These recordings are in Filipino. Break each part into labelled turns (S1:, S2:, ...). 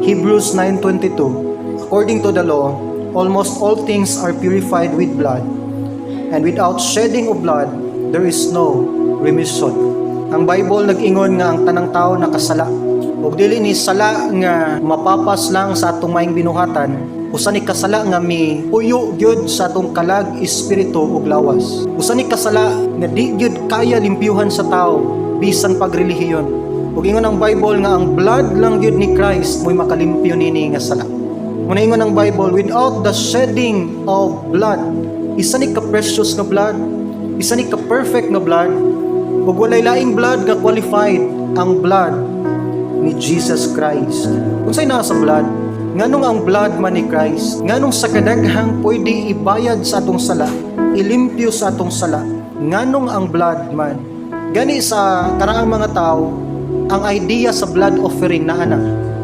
S1: Hebrews 9:22, according to the law, almost all things are purified with blood, and without shedding of blood, there is no remission. Ang Bible nag-ingon nga ang tanang tao nakasala. Ug dili ni sala nga mapapas lang sa atong maing binuhatan, usa ni kasala nga mi puyo gyud sa atong kalag espiritu ug lawas. Usa ni kasala nga di gyud kaya limpyuhan sa tao bisan pagrelihiyon. Ug ingon ang Bible nga ang blood lang gyud ni Christ mo'y makalimpyo nini nga sala. Muna ingon ang Bible, without the shedding of blood, isa ni ka-precious nga blood, isa ni ka-perfect nga blood, ug walay laing blood nga qualified, ang blood ni Jesus Christ. Unsay naa sa blood? Nganong ang blood man ni Christ? Nganong sa kadaghang pwede ibayad sa atong sala, ilimpyo sa atong sala? Nganong ang blood man? Gani sa karaang mga tao, ang idea sa blood offering na ana.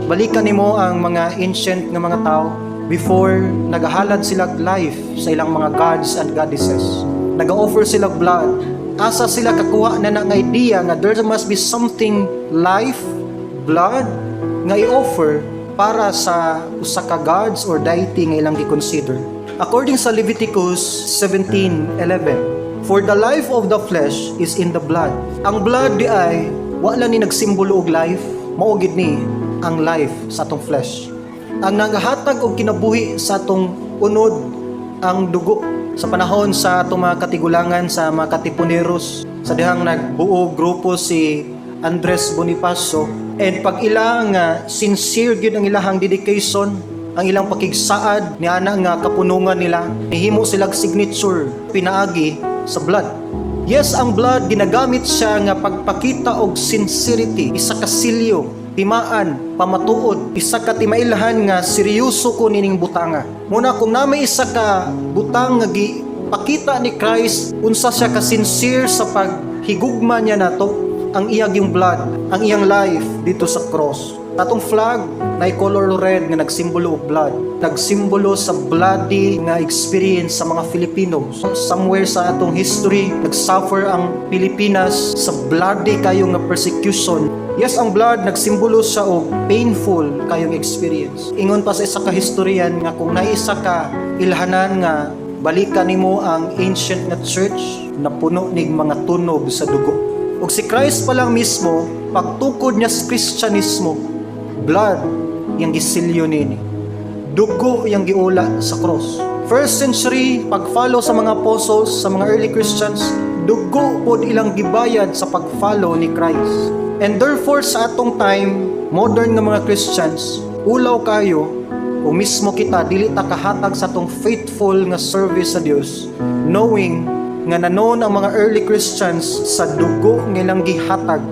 S1: Balikan nimo ang mga ancient nga mga tao before nagahalad sila life sa ilang mga gods and goddesses. Naga-offer sila blood. Asa sila kakuha na nga idea nga there must be something life, blood nga i-offer para sa usa ka gods or deity nga ilang gi-consider. According sa Leviticus 17:11, for the life of the flesh is in the blood. Ang blood di ay wala ni nagsimbolo og life, mao gid ni ang life sa atong flesh. Ang nagahatag og kinabuhi sa atong unod ang dugo. Sa panahon sa atong mga katigulangan sa mga katipuneros, sa dihang nagbuo grupo si Andres Bonifacio, and pag ilang sincere gyud ang ilahang dedication, ang ilang pakigsaad ni ana nga kapunungan nila, hihimo silang signature pinaagi sa blood. Yes, ang blood ginagamit siya nga pagpakita og sincerity, isa ka silyo, timaan, pamatuod, isa ka timailahan nga seryoso ko nining butanga. Muna kung namay isa ka butang nga gipakita ni Christ, unsa siya ka sincere sa paghigugma niya nato, ang iyang yung blood, ang iyang life dito sa cross. Tatong flag na color red nga nagsimbolo og blood, nagsimbolo sa bloody nga experience sa mga Filipino. Somewhere sa atong history, nagsuffer ang Pilipinas sa bloody kayong nga persecution. Yes, ang blood nagsimbolo siya og painful kayong experience. Ingon pa sa isa ka historian nga kung naisa ka ilhanan nga balikan nimo ang ancient na church na puno ning mga tunog sa dugo. Ug si Christ pa lang mismo, pagtukod niya sa Kristyanismo, blood yung gisilyo nini. Dugo yung giula sa cross. First century, pag-follow sa mga apostles, sa mga early Christians, dugo pod ilang gibayad sa pag-follow ni Christ. And therefore, sa atong time, modern nga mga Christians, ulaw kayo, kung mismo kita, dili ta kahatag sa atong faithful nga service sa Dios, knowing nga nanon ang mga early Christians sa dugo nga ilang gihatag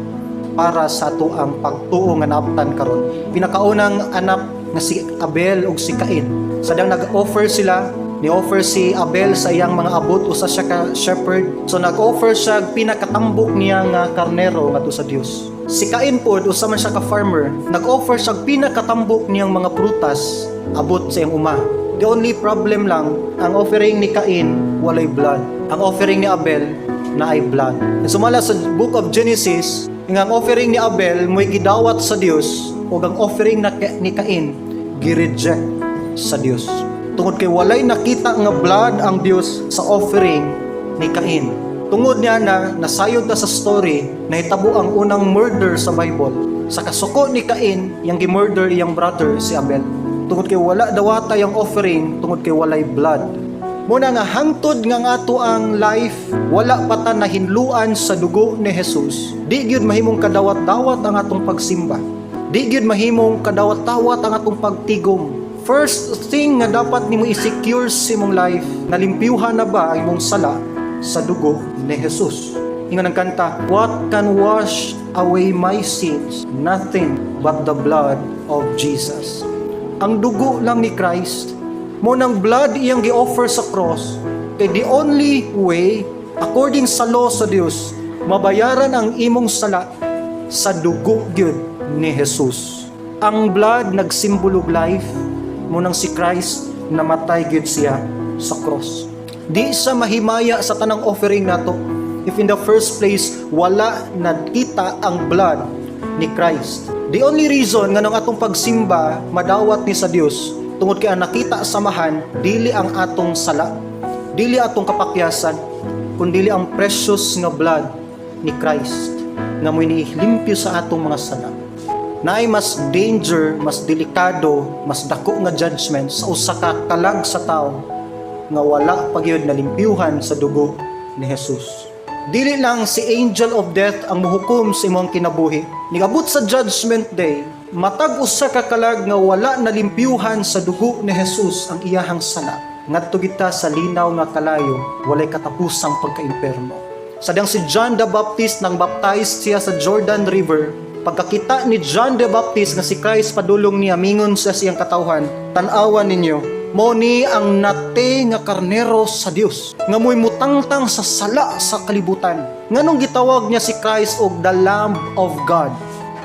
S1: para sa ato ang pagtuo nga naabtan karon. Pinakaunang anak nga si Abel ug si Cain. Sadang nag-offer sila, ni-offer si Abel sa iyang mga abot, usa siya ka shepherd. So nag-offer siya pinakatambok niya nga karnero ngadto sa Dios. Si Cain pod usa man siya ka farmer, nag-offer siya pinakatambok niyang mga prutas abot sa iyang uma. The only problem lang, ang offering ni Cain walay blood. Ang offering ni Abel na ay blood. Sumala sa book of Genesis, ang offering ni Abel mo'y gidawat sa Dios o ang offering ni Cain gi-reject sa Dios. Tungod kay walay nakita nga blood ang Dios sa offering ni Cain. Tungod niya na nasayod na sa story, nahitabo ang unang murder sa Bible. Sa kasuko ni Cain, yang gi-murder iyang brother si Abel. Tungod kay wala dawata yang offering, tungod kay walay blood. Muna nga hangtod nga ato ang life, wala pa ta nahinluan sa dugo ni Jesus. Di gyud mahimong kadawat-dawat ang atong pagsimba. Di gyud mahimong kadawat-dawat ang atong pagtigom. First thing nga dapat nimo i-secure sa imong life, nalimpyuhan na ba ang imong sala sa dugo ni Jesus. Ingon ang kanta, what can wash away my sins? Nothing but the blood of Jesus. Ang dugo lang ni Christ, mo ng blood iyang gi-offer sa cross, kay the only way, according sa law sa Dios, mabayaran ang imong sala sa dugo gyud ni Jesus. Ang blood nagsimbolog life, mo nang si Christ namatay gyud siya sa cross. Di sa mahimaya sa tanang offering nato if in the first place wala nakita ang blood ni Christ. The only reason nga nang atong pagsimba madawat ni sa Dios tungod kay ang nakita samahan dili ang atong sala, dili atong kapakyasan, kundi ang precious nga blood ni Christ nga mo'y nilimpyo sa atong mga sala. Naay mas danger, mas delikado, mas dako nga judgment sa usa ka kalag sa tao nga wala pagyud nalimpyuhan sa dugo ni Jesus. Dili lang si angel of death ang muhukom sa imong kinabuhi. Nigabot sa judgment day, matag usa ka kalag nga wala nalimpyuhan sa dugo ni Jesus ang iyahang sala. Ngadto kita sa linaw nga kalayo, walay katapusang pagka-imperno. Sadyang si John the Baptist nang baptized siya sa Jordan River, pagkakita ni John the Baptist nga si Christ padulong niya mingon sa siyang katawhan, tan-awan ninyo, mao ni ang nate nga karnero sa Dios nga mo'y mutangtang sa sala sa kalibutan. Nganong gitawag niya si Christ og the Lamb of God?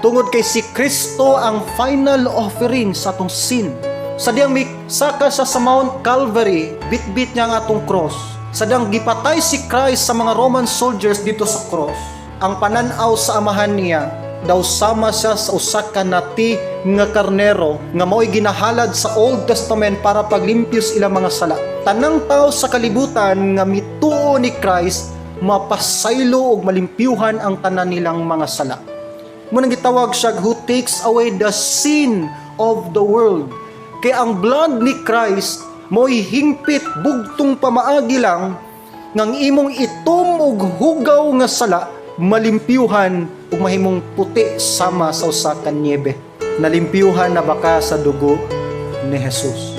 S1: Tungod kay si Kristo ang final offering sa atong sin. Sadyang saka siya sa Mount Calvary, bitbit niya ang atong cross. Sadyang gipatay si Christ sa mga Roman soldiers dito sa cross. Ang pananaw sa amahan niya, daw sama siya sa usa ka nati nga karnero nga mao'y ginahalad sa Old Testament para paglimpyo sa ilang mga sala. Tanang tao sa kalibutan nga mituo ni Christ mapasaylo og malimpyuhan ang tanan nilang mga sala. Munang gitawag siya who takes away the sin of the world. Kaya ang blood ni Christ mo'y hingpit bugtong pamaagi lang ngang imong itom og hugaw nga sala malimpyuhan ug mahimong puti sama sa usa ka niebe. Nalimpyuhan na baka sa dugo ni Jesus.